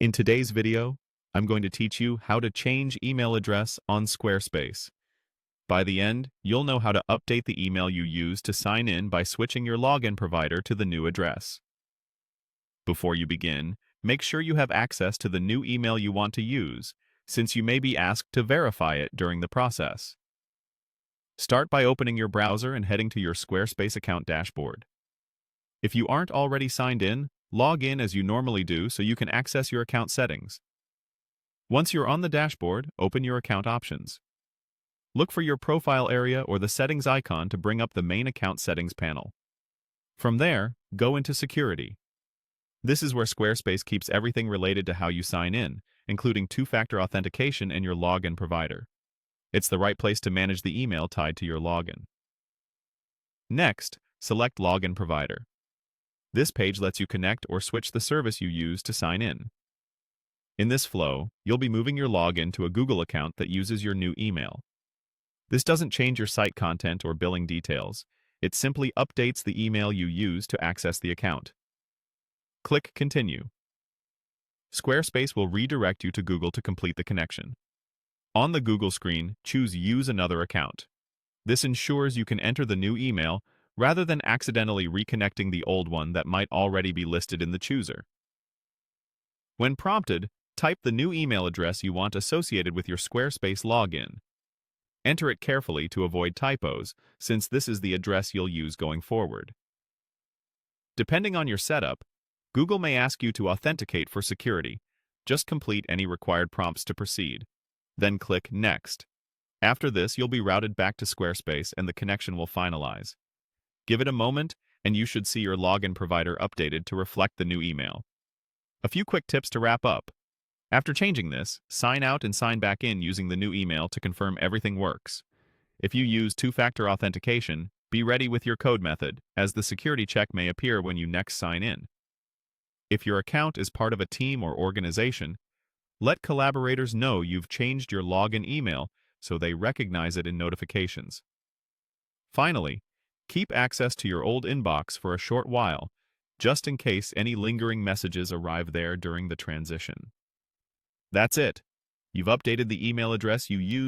In today's video, I'm going to teach you how to change email address on Squarespace. By the end, you'll know how to update the email you use to sign in by switching your login provider to the new address. Before you begin, make sure you have access to the new email you want to use, since you may be asked to verify it during the process. Start by opening your browser and heading to your Squarespace account dashboard. If you aren't already signed in, log in as you normally do so you can access your account settings. Once you're on the dashboard, open your account options. Look for your profile area or the settings icon to bring up the main account settings panel. From there, go into Security. This is where Squarespace keeps everything related to how you sign in, including two-factor authentication and your login provider. It's the right place to manage the email tied to your login. Next, select Login Provider. This page lets you connect or switch the service you use to sign in. In this flow, you'll be moving your login to a Google account that uses your new email. This doesn't change your site content or billing details. It simply updates the email you use to access the account. Click Continue. Squarespace will redirect you to Google to complete the connection. On the Google screen, choose Use Another Account. This ensures you can enter the new email rather than accidentally reconnecting the old one that might already be listed in the chooser. When prompted, type the new email address you want associated with your Squarespace login. Enter it carefully to avoid typos, since this is the address you'll use going forward. Depending on your setup, Google may ask you to authenticate for security. Just complete any required prompts to proceed. Then click Next. After this, you'll be routed back to Squarespace and the connection will finalize. Give it a moment, and you should see your login provider updated to reflect the new email. A few quick tips to wrap up. After changing this, sign out and sign back in using the new email to confirm everything works. If you use two-factor authentication, be ready with your code method, as the security check may appear when you next sign in. If your account is part of a team or organization, let collaborators know you've changed your login email so they recognize it in notifications. Finally, keep access to your old inbox for a short while, just in case any lingering messages arrive there during the transition. That's it. You've updated the email address you use